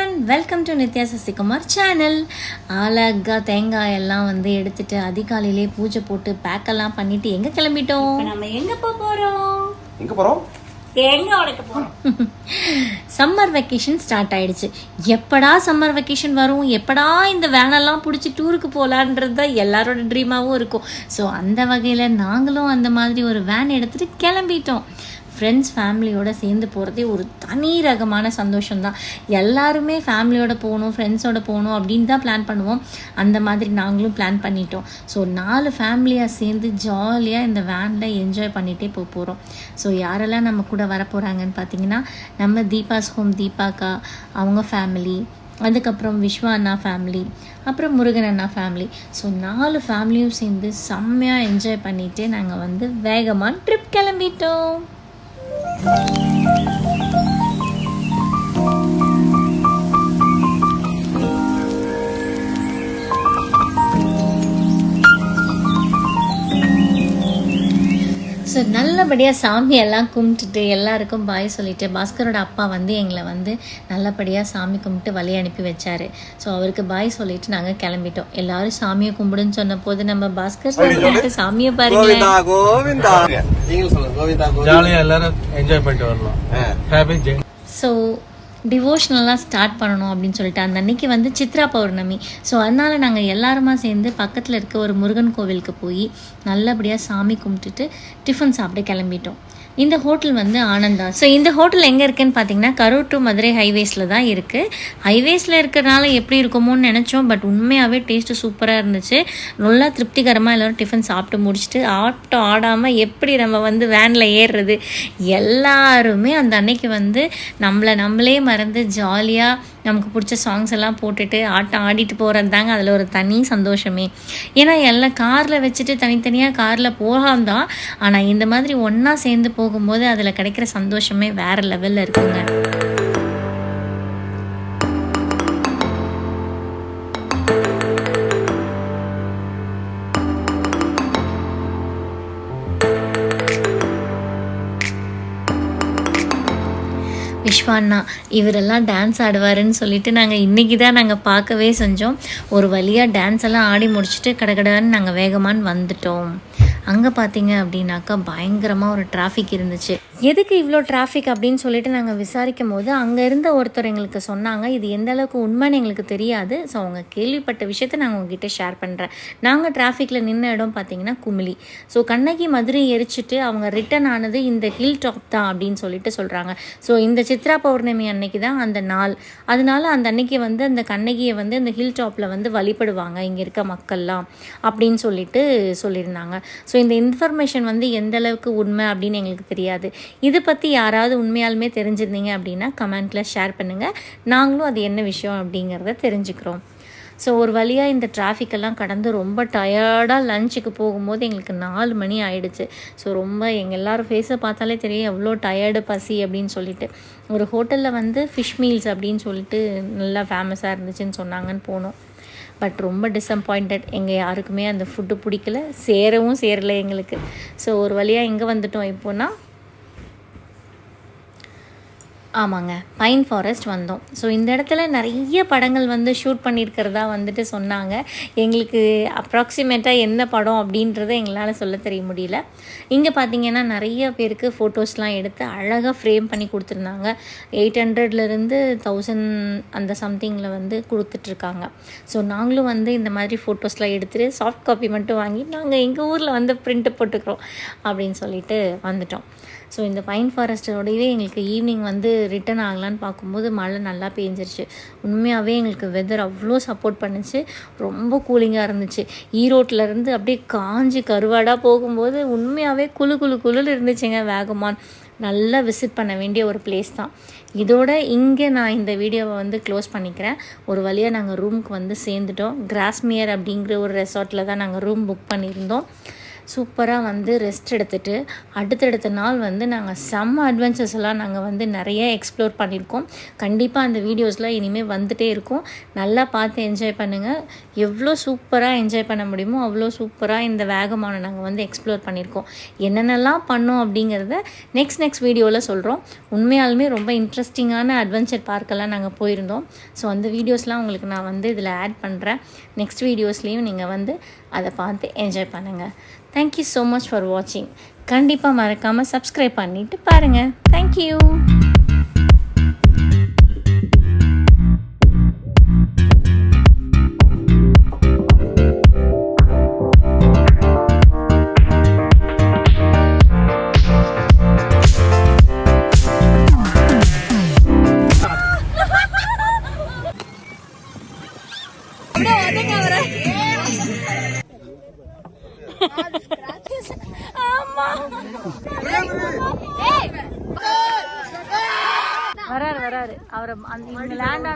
Everyone, welcome to Nithya Sasikumar channel. அழகா தேங்காய் எல்லாம் வந்து எடுத்துட்டு அதிகாலையிலே பூஜை போட்டு பேக்கெல்லாம் பண்ணிட்டு எங்க கிளம்பிட்டோம்? நம்ம எங்க போறோம்? சம்மர் வெக்கேஷன் ஸ்டார்ட் ஆயிடுச்சு. எப்படா சம்மர் வெக்கேஷன் வரும், எப்படா இந்த வேனெல்லாம் பிடிச்சி டூருக்கு போகலான்றது தான் எல்லாரோட ட்ரீமாகவும் இருக்கும். ஸோ அந்த வகையில் நாங்களும் அந்த மாதிரி ஒரு வேன் எடுத்துகிட்டு கிளம்பிட்டோம். ஃப்ரெண்ட்ஸ் ஃபேமிலியோடு சேர்ந்து போகிறதே ஒரு தனி ரகமான சந்தோஷம்தான். எல்லாருமே ஃபேமிலியோடு போகணும், ஃப்ரெண்ட்ஸோடு போகணும் அப்படின்னு தான் பிளான் பண்ணுவோம். அந்த மாதிரி நாங்களும் பிளான் பண்ணிட்டோம். ஸோ 4 ஃபேமிலியாக சேர்ந்து ஜாலியாக இந்த வேனில் என்ஜாய் பண்ணிகிட்டே போகிறோம். ஸோ யாரெல்லாம் நம்ம கூட வர போகிறாங்கன்னு பார்த்தீங்கன்னா, நம்ம தீபாஸ் ஹோம் தீபாக்கா அவங்க ஃபேமிலி, அதுக்கப்புறம் விஸ்வா அண்ணா ஃபேமிலி, அப்புறம் முருகன் அண்ணா ஃபேமிலி. ஸோ 4 ஃபேமிலியும் சேர்ந்து செம்மையாக என்ஜாய் பண்ணிவிட்டு நாங்கள் வந்து வேகமாக ட்ரிப் கிளம்பிட்டோம். ஸோ நல்லபடியாக சாமியெல்லாம் கும்பிட்டுட்டு எல்லாருக்கும் பாய் சொல்லிவிட்டு, பாஸ்கரோட அப்பா வந்து எங்களை வந்து நல்லபடியாக சாமி கும்பிட்டு வழி அனுப்பி வச்சார். ஸோ அவருக்கு பாய் சொல்லிவிட்டு நாங்கள் கிளம்பிட்டோம். எல்லாரும் சாமியை கும்பிடுன்னு சொன்ன போது நம்ம பாஸ்கர் சொல்லிட்டு சாமியை பாருங்க, ஜாலியாக எல்லாரும் என்ஜாய் பண்ணிட்டு வரலாம். ஸோ டிவோஷனலாக ஸ்டார்ட் பண்ணணும் அப்படின்னு சொல்லிட்டு அந்த அன்னைக்கு வந்து சித்ரா பௌர்ணமி. ஸோ அதனால் நாங்கள் எல்லாருமா சேர்ந்து பக்கத்தில் இருக்க ஒரு முருகன் கோவிலுக்கு போய் நல்லபடியாக சாமி கும்பிட்டுட்டு டிஃபன் சாப்பிட கிளம்பிட்டோம். இந்த ஹோட்டல் வந்து ஆனந்தா. ஸோ இந்த ஹோட்டல் எங்கே இருக்குதுன்னு பார்த்தீங்கன்னா, கரூர் டு மதுரை ஹைவேஸில் தான் இருக்குது. ஹைவேஸில் இருக்கிறனால எப்படி இருக்குமோன்னு நினச்சோம். பட் உண்மையாகவே டேஸ்ட்டு சூப்பராக இருந்துச்சு. நல்லா திருப்திகரமாக எல்லோரும் டிஃபன் சாப்பிட்டு முடிச்சுட்டு ஆட்டம் ஆடாமல் எப்படி நம்ம வந்து வேனில் ஏறுறது, எல்லாருமே அந்த அன்னைக்கு வந்து நம்மளே மறந்து ஜாலியாக நமக்கு பிடிச்ச சாங்ஸ் எல்லாம் போட்டுட்டு ஆட்டம் ஆடிட்டு போகிறது தாங்க அதில் ஒரு தனி சந்தோஷமே. ஏன்னா எல்லாம் காரில் வச்சுட்டு தனித்தனியாக காரில் போகலாம் தான், ஆனால் இந்த மாதிரி ஒன்றா சேர்ந்து போகும்போது அதில் கிடைக்கிற சந்தோஷமே வேறு லெவலில் இருக்குங்க. விஸ்வாண்ணா இவரெல்லாம் டான்ஸ் ஆடுவாருன்னு சொல்லிட்டு நாங்கள் இன்றைக்கி தான் நாங்கள் பார்க்கவே செஞ்சோம். ஒரு வழியாக டான்ஸ் எல்லாம் ஆடி முடிச்சுட்டு கடகடான்னு நாங்கள் வேகமான்னு வந்துட்டோம். அங்கே பார்த்தீங்க அப்படின்னாக்கா பயங்கரமாக ஒரு டிராஃபிக் இருந்துச்சு. எதுக்கு இவ்வளோ டிராஃபிக் அப்படின்னு சொல்லிட்டு நாங்கள் விசாரிக்கும் போது அங்கே இருந்த ஒருத்தர் எங்களுக்கு சொன்னாங்க, இது எந்த அளவுக்கு உண்மைன்னு எங்களுக்கு தெரியாது. ஸோ அவங்க கேள்விப்பட்ட விஷயத்த நாங்கள் உங்ககிட்ட ஷேர் பண்ணுறேன். நாங்கள் டிராஃபிக்கில் நின்ன இடம் பார்த்தீங்கன்னா குமிளி. ஸோ கண்ணகி மதுரை எரிச்சிட்டு அவங்க ரிட்டன் ஆனது இந்த ஹில் டாப் தான் அப்படின்னு சொல்லிட்டு சொல்கிறாங்க. ஸோ இந்த சித்ரா பௌர்ணமி அன்னைக்கு தான் அந்த நாள். அதனால அந்த அன்னைக்கு வந்து அந்த கண்ணகியை வந்து அந்த ஹில் டாப்பில் வந்து வழிபடுவாங்க இங்கே இருக்க மக்கள்லாம் அப்படின்னு சொல்லிட்டு சொல்லியிருந்தாங்க. ஸோ இந்த இன்ஃபர்மேஷன் வந்து எந்த அளவுக்கு உண்மை அப்படின்னு எங்களுக்கு தெரியாது. இதை பற்றி யாராவது உண்மையாலுமே தெரிஞ்சிருந்தீங்க அப்படின்னா கமெண்ட்டில் ஷேர் பண்ணுங்கள். நாங்களும் அது என்ன விஷயம் அப்படிங்கிறத தெரிஞ்சுக்கிறோம். ஸோ ஒரு வழியாக இந்த டிராஃபிக்கெல்லாம் கடந்து ரொம்ப டயர்டாக லஞ்சுக்கு போகும்போது எங்களுக்கு 4 மணி ஆகிடுச்சு. ஸோ ரொம்ப எங்கள் எல்லோரும் ஃபேஸை பார்த்தாலே தெரியும் எவ்வளோ டயர்டு பசி அப்படின்னு சொல்லிட்டு. ஒரு ஹோட்டலில் வந்து ஃபிஷ் மீல்ஸ் அப்படின்னு சொல்லிட்டு நல்லா ஃபேமஸாக இருந்துச்சுன்னு சொன்னாங்கன்னு போனோம். பட் ரொம்ப டிஸப்பாயிண்டட். எங்கள் யாருக்குமே அந்த ஃபுட்டு பிடிக்கல, சேரலை எங்களுக்கு. ஸோ ஒரு வழியாக எங்கே வந்துட்டோம் இப்போனா, ஆமாங்க, பைன் ஃபாரஸ்ட் வந்தோம். ஸோ இந்த இடத்துல நிறைய படங்கள் வந்து ஷூட் பண்ணியிருக்கிறதா வந்துட்டு சொன்னாங்க. எங்களுக்கு அப்ராக்சிமேட்டாக என்ன படம் அப்படின்றத எங்களால் சொல்ல தெரிய முடியல. இங்கே பார்த்திங்கன்னா நிறைய பேருக்கு ஃபோட்டோஸ்லாம் எடுத்து அழகாக ஃப்ரேம் பண்ணி கொடுத்துருந்தாங்க. 800லேருந்து 1000 அந்த சம்திங்கில் வந்து கொடுத்துட்ருக்காங்க. ஸோ நாங்களும் வந்து இந்த மாதிரி ஃபோட்டோஸ்லாம் எடுத்துகிட்டு சாஃப்ட் காப்பி மட்டும் வாங்கி நாங்கள் எங்கள் ஊரில் வந்து பிரிண்ட்டு போட்டுக்கிறோம் அப்படின்னு சொல்லிட்டு வந்துட்டோம். ஸோ இந்த பைன் ஃபாரஸ்ட்டோடையவே எங்களுக்கு ஈவினிங் வந்து ரிட்டன் ஆகலான்னு பார்க்கும்போது மழை நல்லா பெஞ்சிருச்சு. உண்மையாகவே எங்களுக்கு வெதர் அவ்வளோ சப்போர்ட் பண்ணிச்சு. ரொம்ப கூலிங்காக இருந்துச்சு. ஈரோட்டிலேருந்து அப்படியே காஞ்சி கருவாடாக போகும்போது உண்மையாகவே குளு இருந்துச்சுங்க. வேகமான் நல்லா விசிட் பண்ண வேண்டிய ஒரு பிளேஸ் தான். இதோட இங்கே நான் இந்த வீடியோவை வந்து க்ளோஸ் பண்ணிக்கிறேன். ஒரு வழியாக நாங்கள் ரூமுக்கு வந்து சேர்ந்துட்டோம். கிராஸ்மியர் அப்படிங்கிற ஒரு ரெசார்ட்டில் தான் நாங்கள் ரூம் புக் பண்ணியிருந்தோம். சூப்பராக வந்து ரெஸ்ட் எடுத்துகிட்டு அடுத்தடுத்த நாள் வந்து நாங்கள் செம்ம அட்வென்ச்சர்ஸ் எல்லாம் நாங்கள் வந்து நிறைய எக்ஸ்ப்ளோர் பண்ணியிருக்கோம். கண்டிப்பாக அந்த வீடியோஸ்லாம் இனிமேல் வந்துகிட்டே இருக்கும். நல்லா பார்த்து என்ஜாய் பண்ணுங்கள். எவ்வளோ சூப்பராக என்ஜாய் பண்ண முடியுமோ அவ்வளோ சூப்பராக இந்த வேகமான நாங்கள் வந்து எக்ஸ்ப்ளோர் பண்ணியிருக்கோம். என்னென்னலாம் பண்ணோம் அப்படிங்கிறத நெக்ஸ்ட் வீடியோவில் சொல்கிறோம். உண்மையாலுமே ரொம்ப இன்ட்ரெஸ்டிங்கான அட்வென்ச்சர் பார்க்கெல்லாம் நாங்கள் போயிருந்தோம். ஸோ அந்த வீடியோஸ்லாம் உங்களுக்கு நான் வந்து இதில் ஆட் பண்ணுறேன். நெக்ஸ்ட் வீடியோஸ்லேயும் நீங்கள் வந்து அதை பார்த்து என்ஜாய் பண்ணுங்கள். தேங்க்யூ ஸோ மச் ஃபார் வாட்சிங். கண்டிப்பாக மறக்காமல் சப்ஸ்கிரைப் பண்ணிவிட்டு பாருங்கள். தேங்க்யூ. வராரு அவரை அந்த லேண்ட்